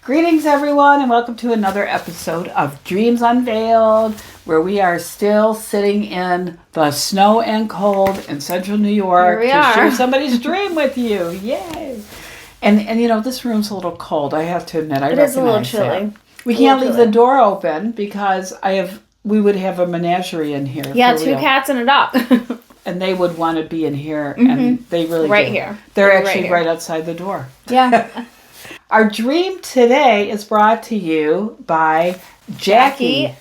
Greetings, everyone, and welcome to another episode of Dreams Unveiled, where we are still sitting in the snow and cold in central New York to share somebody's dream with you. Yay! And you know, this room's a little cold, I have to admit. It is a little chilly. We can't leave the door open because we would have a menagerie in here. Yeah, two cats and a dog. And they would want to be in here, and they really right do. Here. They're actually right outside the door. Yeah. Our dream today is brought to you by Jackie.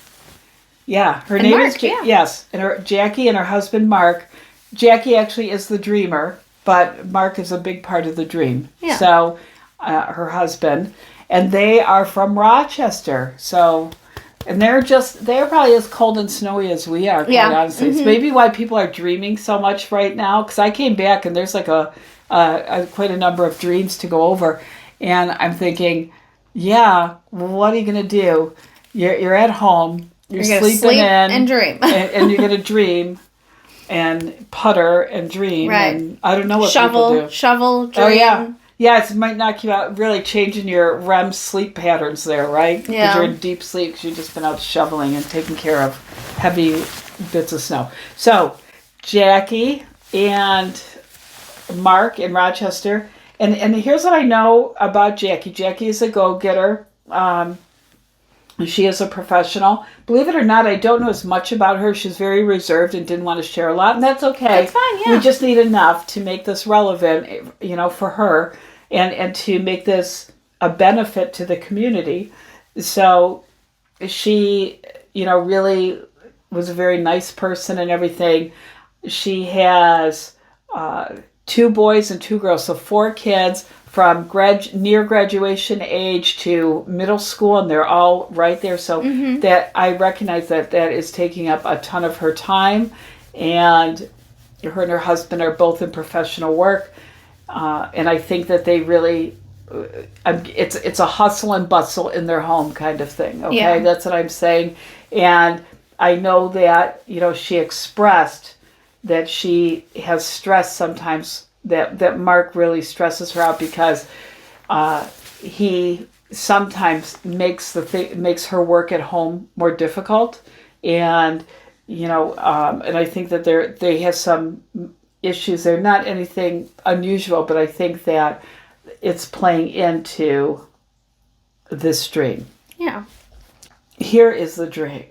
Yeah, her name Mark, is yes, and Jackie and her husband Mark. Jackie actually is the dreamer, but Mark is a big part of the dream. Yeah. So, her husband, and they are from Rochester. So, and they're probably as cold and snowy as we are. Quite honestly, it's maybe why people are dreaming so much right now. Because I came back and there's like quite a number of dreams to go over. And I'm thinking, yeah, what are you going to do? You're at home. You're sleeping in. And dream. and you're going to dream and putter and dream. Right. And I don't know what people do. Shovel, dream. Oh, yeah. Yeah, it might knock you out, really changing your REM sleep patterns there, right? Yeah. Because you're in deep sleep because you've just been out shoveling and taking care of heavy bits of snow. So, Jackie and Mark in Rochester. And here's what I know about Jackie. Jackie is a go-getter. She is a professional. Believe it or not, I don't know as much about her. She's very reserved and didn't want to share a lot, and that's okay. That's fine, yeah. We just need enough to make this relevant, for her and to make this a benefit to the community. So she, really was a very nice person and everything. She has 2 boys and 2 girls, so 4 kids from near graduation age to middle school, and they're all right there. So that I recognize that is taking up a ton of her time, and her and her husband are both in professional work, and I think that they really, it's a hustle and bustle in their home kind of thing. Okay, yeah. That's what I'm saying, and I know that she expressed that she has stress sometimes, that Mark really stresses her out because he sometimes makes her work at home more difficult, and and I think that they have some issues. They're not anything unusual, but I think that it's playing into this dream. Yeah. Here is the dream.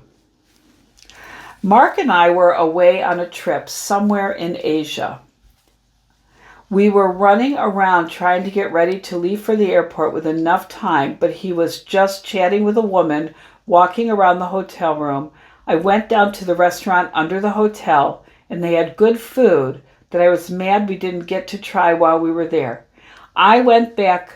Mark and I were away on a trip somewhere in Asia. We were running around trying to get ready to leave for the airport with enough time, but he was just chatting with a woman walking around the hotel room. I went down to the restaurant under the hotel, and they had good food that I was mad we didn't get to try while we were there. I went back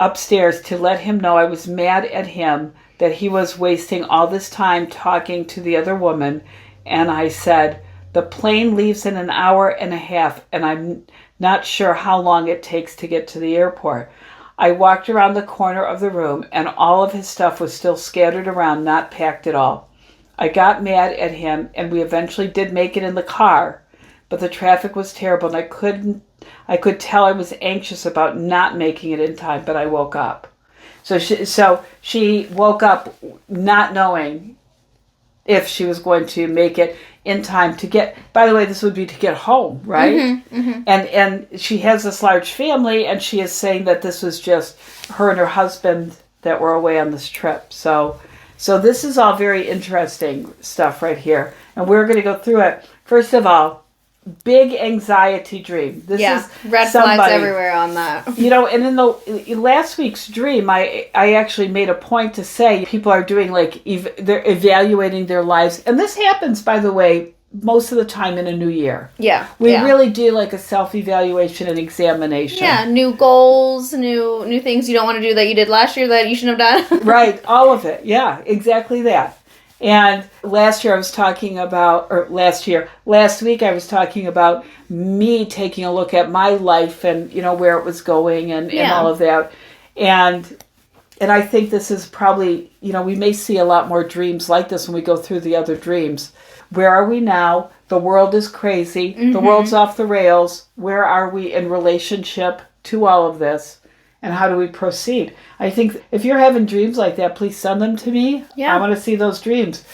upstairs to let him know I was mad at him that he was wasting all this time talking to the other woman, and I said, the plane leaves in an hour and a half, and I'm not sure how long it takes to get to the airport. I walked around the corner of the room, and all of his stuff was still scattered around, not packed at all. I got mad at him, and we eventually did make it in the car, but the traffic was terrible, and I could tell I was anxious about not making it in time, but I woke up. So she woke up not knowing if she was going to make it in time to get, by the way, this would be to get home, right? And she has this large family, and she is saying that this was just her and her husband that were away on this trip. So this is all very interesting stuff right here. And we're going to go through it. First of all, big anxiety dream. This is red flags everywhere on that. And in the last week's dream, I actually made a point to say people are doing they're evaluating their lives, and this happens, by the way, most of the time in a new year. Yeah, we really do a self-evaluation and examination. Yeah, new goals, new things you don't want to do that you did last year that you shouldn't have done. Right, all of it. Yeah, exactly that. And last week I was talking about me taking a look at my life and, where it was going and all of that. And I think this is probably, we may see a lot more dreams like this when we go through the other dreams. Where are we now? The world is crazy. The world's off the rails. Where are we in relationship to all of this? and how do we proceed? I think if you're having dreams like that, please send them to me. Yeah. I want to see those dreams.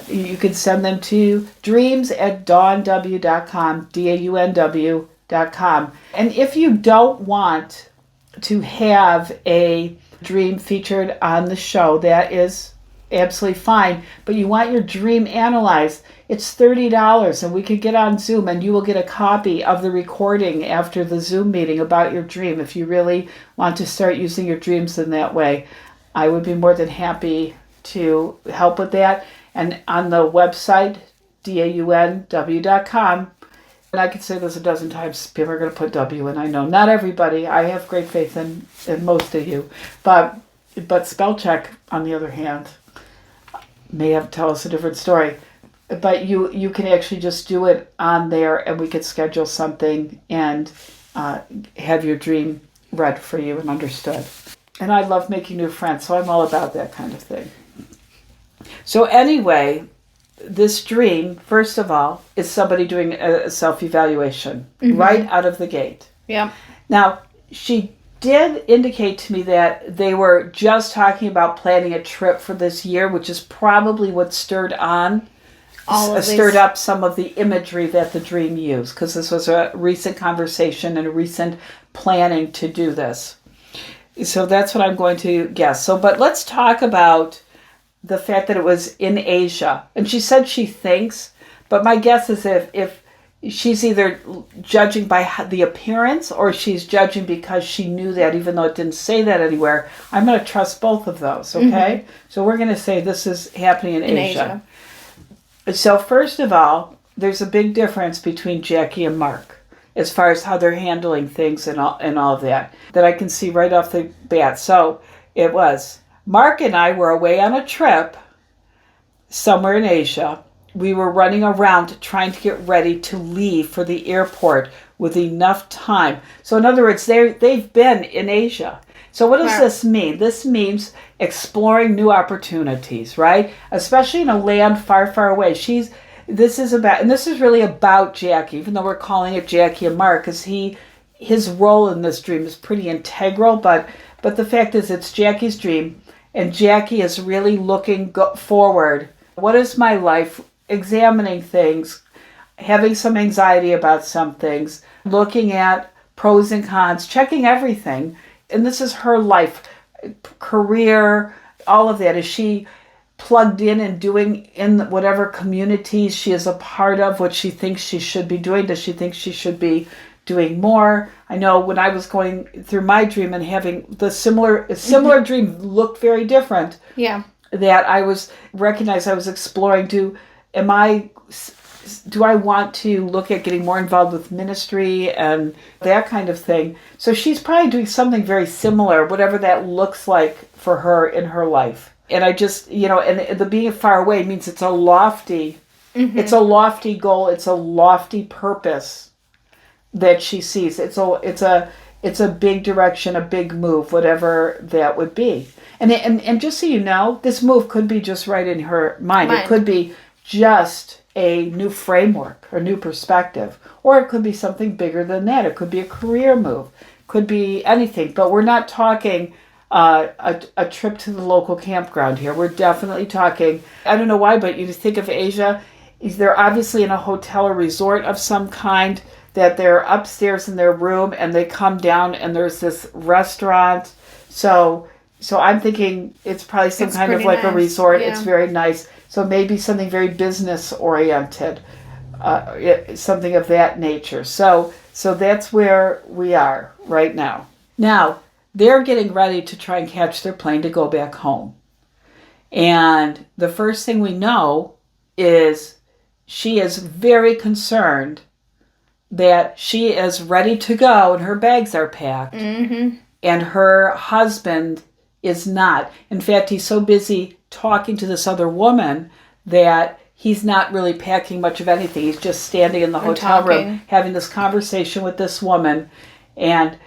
You can send them to dreams@daunw.com, DAUNW.com. And if you don't want to have a dream featured on the show, that is absolutely fine. But you want your dream analyzed, it's $30, and we could get on Zoom and you will get a copy of the recording after the Zoom meeting about your dream. If you really want to start using your dreams in that way, I would be more than happy to help with that. And on the website, DAUNW.com, and I could say this a dozen times, people are going to put W in. I know not everybody. I have great faith in most of you. But spell check, on the other hand, may have to tell us a different story. But you can actually just do it on there, and we could schedule something and have your dream read for you and understood. And I love making new friends, so I'm all about that kind of thing. So anyway, this dream, first of all, is somebody doing a self-evaluation right out of the gate. Yeah. Now, she did indicate to me that they were just talking about planning a trip for this year, which is probably what stirred up some of the imagery that the dream used, because this was a recent conversation and a recent planning to do this. So that's what I'm going to guess. But let's talk about the fact that it was in Asia. And she said she thinks, but my guess is if she's either judging by the appearance or she's judging because she knew that, even though it didn't say that anywhere. I'm going to trust both of those, okay? So we're going to say this is happening in Asia. So first of all, there's a big difference between Jackie and Mark as far as how they're handling things and all of that I can see right off the bat. So it was, Mark and I were away on a trip somewhere in Asia. We were running around trying to get ready to leave for the airport with enough time. So in other words, they've been in Asia. So what does this mean? This means exploring new opportunities, right? Especially in a land far, far away. This is really about Jackie, even though we're calling it Jackie and Mark, because his role in this dream is pretty integral, but the fact is it's Jackie's dream, and Jackie is really looking forward. What is my life? Examining things, having some anxiety about some things, looking at pros and cons, checking everything. And this is her life, career, all of that. Is she plugged in and doing in whatever communities she is a part of what she thinks she should be doing? Does she think she should be doing more? I know when I was going through my dream and having the similar dream looked very different. Yeah. That I was exploring. Do I want to look at getting more involved with ministry and that kind of thing? So she's probably doing something very similar, whatever that looks like for her in her life. And I just, and the being far away means it's a lofty goal. It's a lofty purpose that she sees. It's a big direction, a big move, whatever that would be. And just so you know, this move could be just right in her mind. It could be just a new framework or new perspective, or it could be something bigger than that. It could be a career move, could be anything. But we're not talking a trip to the local campground here. We're definitely talking, I don't know why, but you think of Asia, they're obviously in a hotel or resort of some kind, that they're upstairs in their room and they come down and there's this restaurant. So I'm thinking it's probably some kind of like nice. A resort. Yeah. It's very nice. So maybe something very business oriented, something of that nature. So that's where we are right now. Now, they're getting ready to try and catch their plane to go back home. And the first thing we know is she is very concerned that she is ready to go and her bags are packed. Mm-hmm. And her husband is not. In fact, he's so busy talking to this other woman that he's not really packing much of anything. He's just standing in the hotel room having this conversation with this woman. And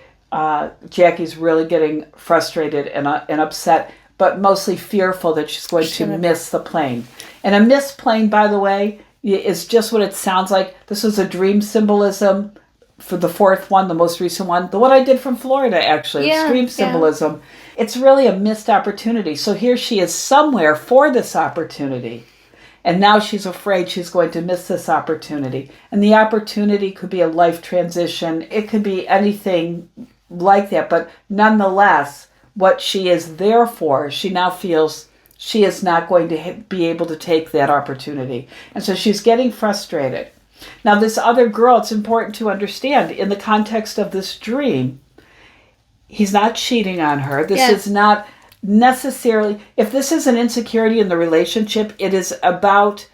Jackie's really getting frustrated and upset, but mostly fearful that she's going to miss the plane. And a missed plane, by the way, is just what it sounds like. This was a dream symbolism for the fourth one, the most recent one, the one I did from Florida, actually, Extreme Symbolism. It's really a missed opportunity. So here she is somewhere for this opportunity. And now she's afraid she's going to miss this opportunity. And the opportunity could be a life transition. It could be anything like that. But nonetheless, what she is there for, she now feels she is not going to be able to take that opportunity. And so she's getting frustrated. Now, this other girl, it's important to understand, in the context of this dream, he's not cheating on her. This is not necessarily, if this is an insecurity in the relationship, it is about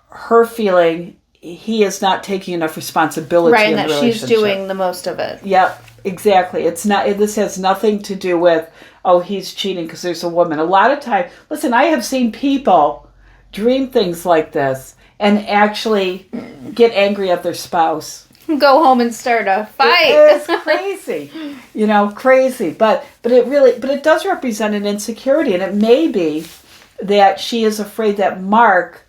her feeling he is not taking enough responsibility in the relationship. Right, and that she's doing the most of it. Yep, exactly. It's not. This has nothing to do with, oh, he's cheating because there's a woman. A lot of time, listen, I have seen people dream things like this and actually get angry at their spouse. Go home and start a fight. It is crazy, crazy. But it does represent an insecurity, and it may be that she is afraid that Mark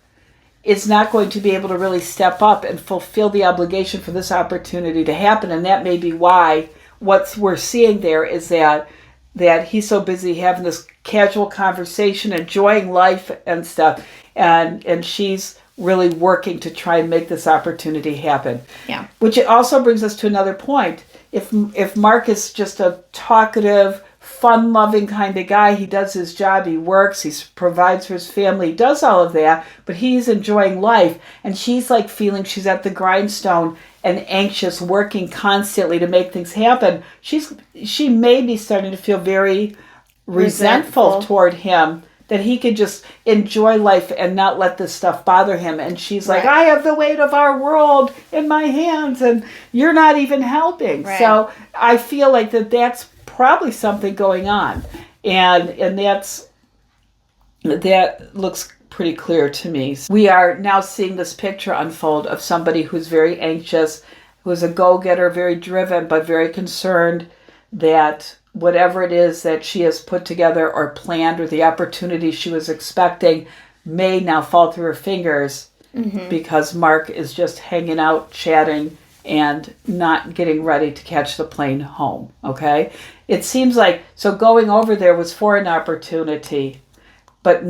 is not going to be able to really step up and fulfill the obligation for this opportunity to happen, and that may be why what we're seeing there is that he's so busy having this casual conversation, enjoying life and stuff, and she's really working to try and make this opportunity happen. Yeah. Which also brings us to another point. If Mark is just a talkative, fun-loving kind of guy, he does his job, he works, he provides for his family, he does all of that, but he's enjoying life, and she's like feeling she's at the grindstone and anxious, working constantly to make things happen. She may be starting to feel very resentful toward him, that he could just enjoy life and not let this stuff bother him. And she's like, I have the weight of our world in my hands and you're not even helping. Right. So I feel like that's probably something going on. And that looks pretty clear to me. We are now seeing this picture unfold of somebody who's very anxious, who's a go-getter, very driven, but very concerned that whatever it is that she has put together or planned or the opportunity she was expecting may now fall through her fingers because Mark is just hanging out, chatting, and not getting ready to catch the plane home, okay? It seems like, so going over there was for an opportunity, but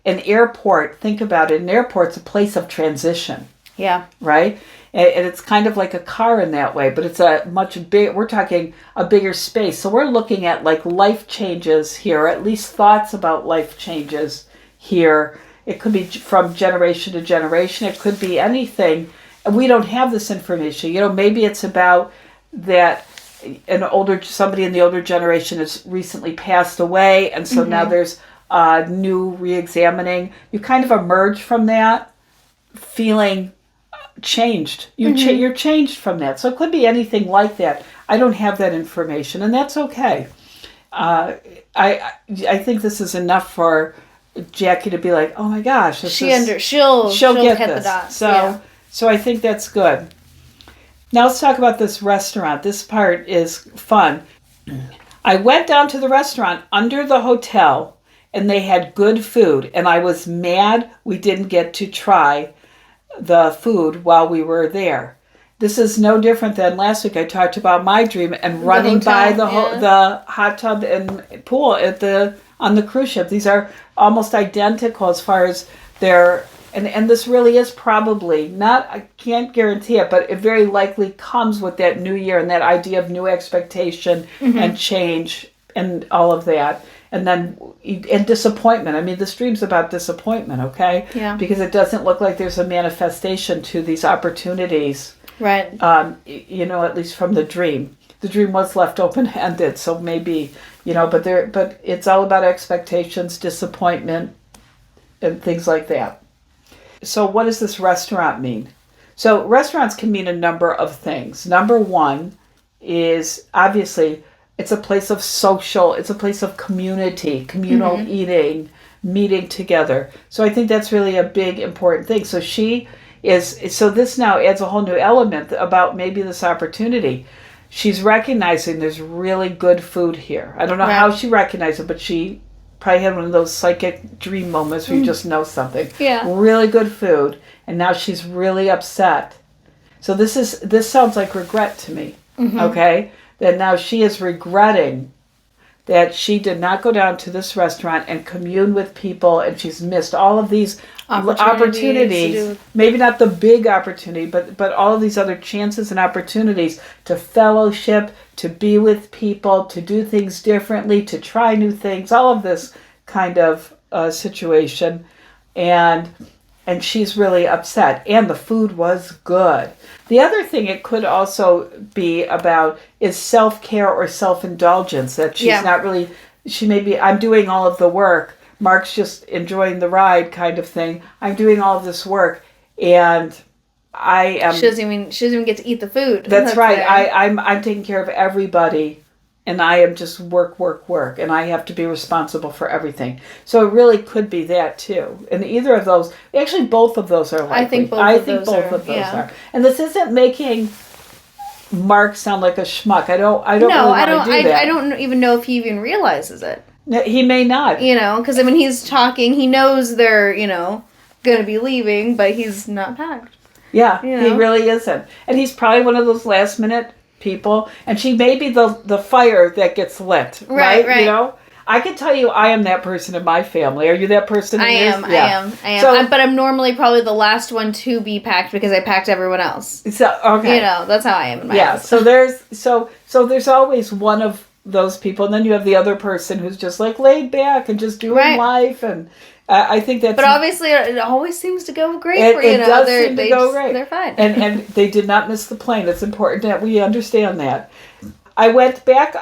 an airport, think about it, an airport's a place of transition. Yeah. Right? And it's kind of like a car in that way, but it's a much big, we're talking a bigger space. So we're looking at like life changes here, at least thoughts about life changes here. It could be from generation to generation. It could be anything. And we don't have this information. Maybe it's about that somebody in the older generation has recently passed away. And so now there's new re-examining. You kind of emerge from that feeling changed. You're changed from that. So it could be anything like that. I don't have that information, and that's okay. I think this is enough for Jackie to be like, oh my gosh, she'll get hit this. The dots. So I think that's good. Now let's talk about this restaurant. This part is fun. I went down to the restaurant under the hotel, and they had good food, and I was mad we didn't get to try the food while we were there. This is no different than last week. I talked about my dream and running by the hot tub and pool on the cruise ship. These are almost identical as far as their, and this really is probably not, I can't guarantee it, but it very likely comes with that new year and that idea of new expectation and change and all of that. And then, and disappointment. I mean, this dream's about disappointment, okay? Yeah. Because it doesn't look like there's a manifestation to these opportunities. Right. At least from the dream. The dream was left open-ended, so maybe, but it's all about expectations, disappointment, and things like that. So what does this restaurant mean? So restaurants can mean a number of things. Number one is, obviously, it's a place of social, it's a place of community, communal eating, meeting together. So I think that's really a big, important thing. So this now adds a whole new element about maybe this opportunity. She's recognizing there's really good food here. I don't know how she recognized it, but she probably had one of those psychic dream moments where you just know something. Yeah. Really good food. And now she's really upset So this sounds like regret to me. Mm-hmm. Okay? That now she is regretting that she did not go down to this restaurant and commune with people, and she's missed all of these opportunities. Maybe not the big opportunity, but all of these other chances and opportunities to fellowship, to be with people, to do things differently, to try new things, all of this kind of situation. And she's really upset. And the food was good. The other thing it could also be about is self-care or self-indulgence. That she's not really, she may be, I'm doing all of the work. Mark's just enjoying the ride kind of thing. I'm doing all of this work. And I am... She doesn't even get to eat the food. That's right. I'm taking care of everybody. And I am just work. And I have to be responsible for everything. So it really could be that too. And either of those, actually both of those are likely. I think both of those are. And this isn't making Mark sound like a schmuck. I don't really want to do that. I don't even know if he even realizes it. No, he may not. Because when he's talking, he knows they're, going to be leaving, but he's not packed. Yeah, he really isn't. And he's probably one of those last minute people, and she may be the fire that gets lit, right? I can tell you I am that person in my family. Are you that person in yours? I am. So, but I'm normally probably the last one to be packed because I packed everyone else. So, okay. That's how I am in my house. So there's always one of those people, and then you have the other person who's just like laid back and just doing life, and I think that's... But obviously, it always seems to go great for It does seem to go great. They're fine. And they did not miss the plane. It's important that we understand that. I went back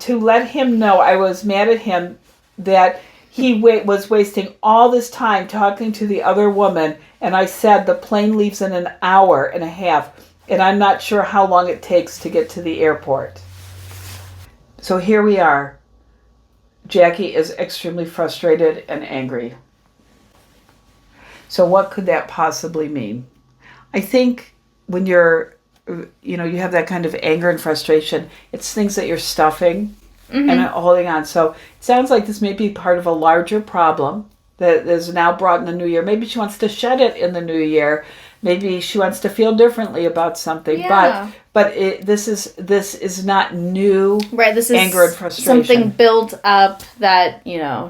to let him know I was mad at him that he was wasting all this time talking to the other woman, and I said the plane leaves in an hour and a half, and I'm not sure how long it takes to get to the airport. So here we are. Jackie is extremely frustrated and angry. So what could that possibly mean? I think when you have that kind of anger and frustration, it's things that you're stuffing and holding on. So it sounds like this may be part of a larger problem that is now brought in the new year. Maybe she wants to shed it in the new year. Maybe she wants to feel differently about something. Yeah. But this is not new. Right. This is anger and frustration. Something built up that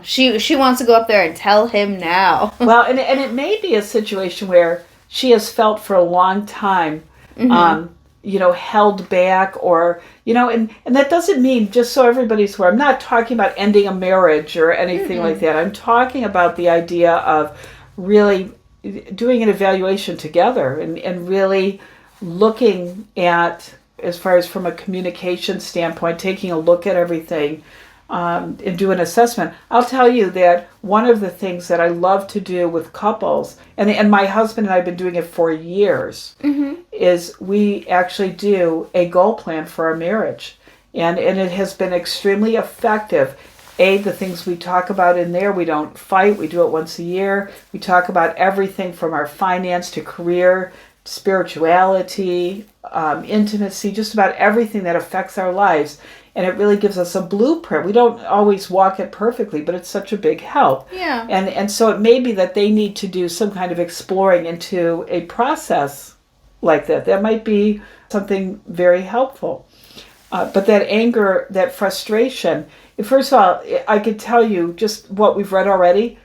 she wants to go up there and tell him now. Well, and it may be a situation where she has felt for a long time, held back, or and that doesn't mean, just so everybody's aware, I'm not talking about ending a marriage or anything like that. I'm talking about the idea of really doing an evaluation together and really looking at, as far as from a communication standpoint, taking a look at everything and do an assessment. I'll tell you that one of the things that I love to do with couples, and my husband and I have been doing it for years, is we actually do a goal plan for our marriage. And it has been extremely effective. The things we talk about in there, we don't fight. We do it once a year. We talk about everything from our finance to career, spirituality, intimacy, just about everything that affects our lives. And it really gives us a blueprint. We don't always walk it perfectly, but it's such a big help. Yeah. And so it may be that they need to do some kind of exploring into a process like that. That might be something very helpful. But that anger, that frustration, first of all, I could tell you just what we've read already.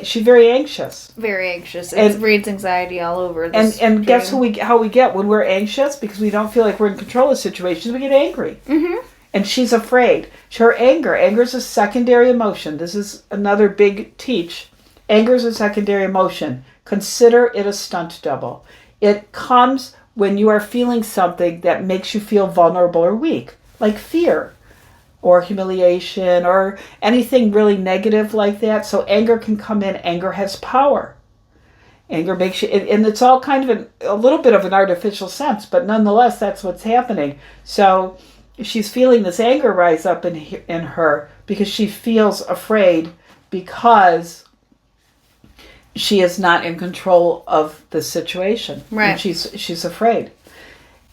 She's very anxious. Very anxious. It breeds anxiety all over this. And guess how we get when we're anxious? Because we don't feel like we're in control of situations, we get angry. And she's afraid. Her anger is a secondary emotion. This is another big teach. Anger is a secondary emotion. Consider it a stunt double. It comes when you are feeling something that makes you feel vulnerable or weak, like fear or humiliation or anything really negative like that. So anger can come in. Anger has power. Anger makes you, and it's all kind of a little bit of an artificial sense, but nonetheless, that's what's happening. So she's feeling this anger rise up in her because she feels afraid because she is not in control of the situation. Right. And she's afraid.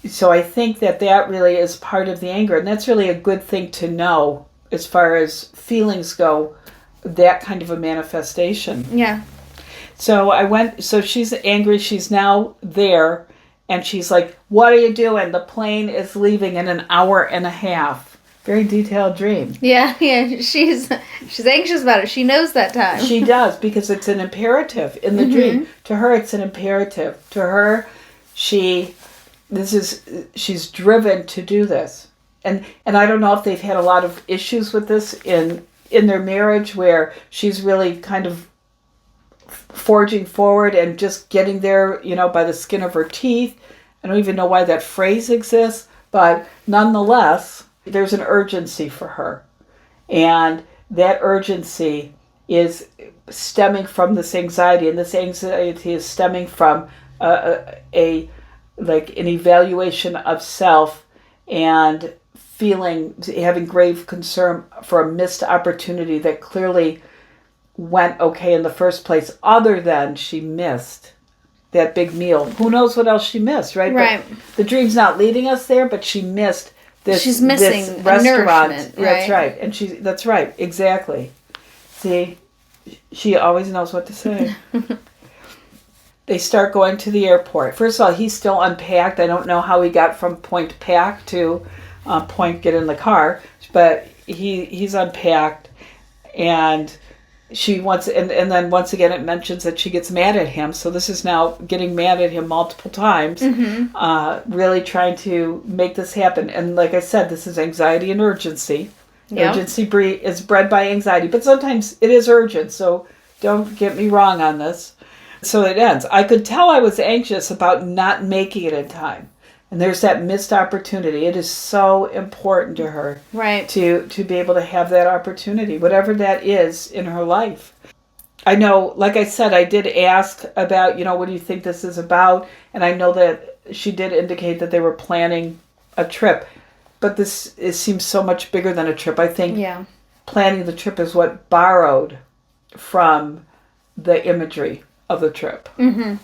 So I think that really is part of the anger. And that's really a good thing to know as far as feelings go, that kind of a manifestation. Yeah. So so she's angry. She's now there. And she's like, what are you doing? The plane is leaving in an hour and a half. Very detailed dream. Yeah. She's anxious about it. She knows that time. She does, because it's an imperative in the dream. To her, it's an imperative. To her, she's driven to do this. And I don't know if they've had a lot of issues with this in their marriage, where she's really kind of forging forward and just getting there, by the skin of her teeth. I don't even know why that phrase exists, but nonetheless, there's an urgency for her. And that urgency is stemming from this anxiety, and this anxiety is stemming from an evaluation of self, and having grave concern for a missed opportunity that clearly went okay in the first place, other than she missed that big meal. Who knows what else she missed, right? Right. But the dream's not leading us there, but she missed this. She's missing this a restaurant. nourishment, right? That's right. And that's right. Exactly. See, she always knows what to say. They start going to the airport. First of all, he's still unpacked. I don't know how he got from point pack to point get in the car, but he's unpacked, and she wants, and then once again it mentions that she gets mad at him. So this is now getting mad at him multiple times, really trying to make this happen. And like I said, this is anxiety and urgency. Yep. Urgency is bred by anxiety, but sometimes it is urgent. So don't get me wrong on this. So it ends. I could tell I was anxious about not making it in time. And there's that missed opportunity. It is so important to her, right, to be able to have that opportunity, whatever that is in her life. I know, like I said, I did ask about, what do you think this is about? And I know that she did indicate that they were planning a trip. But it seems so much bigger than a trip. I think planning the trip is what borrowed from the imagery of the trip. Mm-hmm.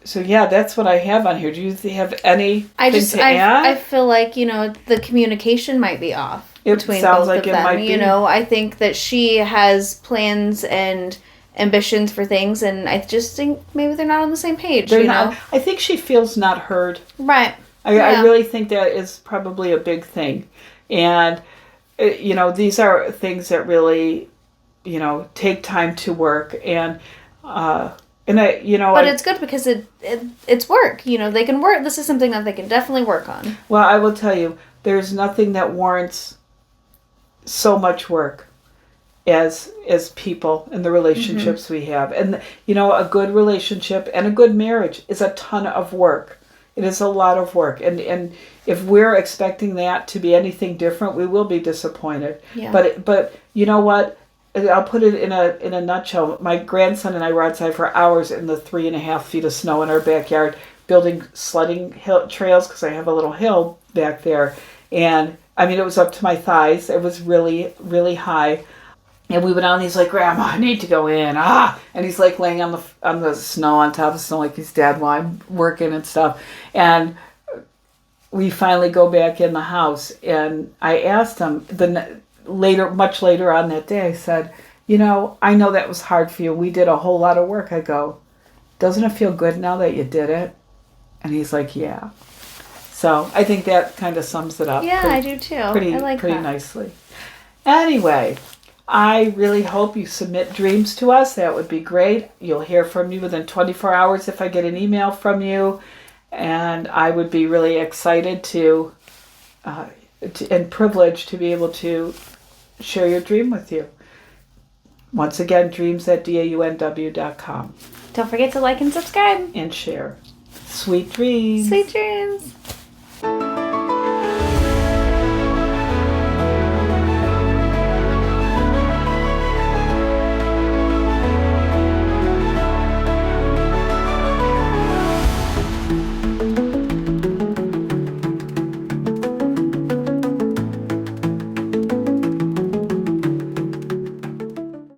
So yeah, that's what I have on here. Do you have anything to add? I feel like, the communication might be off between sounds both like of it them. might be. I think that she has plans and ambitions for things, and I just think maybe they're not on the same page. They're not. I think she feels not heard. Right. I really think that is probably a big thing. And, these are things that really, take time to work. And but it's good because it's work. They can work. This is something that they can definitely work on. Well, I will tell you, there's nothing that warrants so much work as people and the relationships we have. And, a good relationship and a good marriage is a ton of work. It is a lot of work. And if we're expecting that to be anything different, we will be disappointed. Yeah. But you know what? I'll put it in a nutshell. My grandson and I were outside for hours in the 3.5 feet of snow in our backyard, building sledding trails, because I have a little hill back there. And it was up to my thighs. It was really, really high. And we went out, and he's like, "Grandma, I need to go in." And he's like laying on the snow, on top of the snow, like he's dead while I'm working and stuff. And we finally go back in the house, and I asked him much later on that day, I said, I know that was hard for you. We did a whole lot of work. I go, doesn't it feel good now that you did it? And he's like, yeah. So I think that kind of sums it up. Yeah, I do too. I like pretty that. nicely. Anyway, I really hope you submit dreams to us. That would be great. You'll hear from me within 24 hours if I get an email from you. And I would be really excited and privileged to be able to share your dream with you. Once again, dreams@daunw.com. Don't forget to like and subscribe. And share. Sweet dreams. Sweet dreams.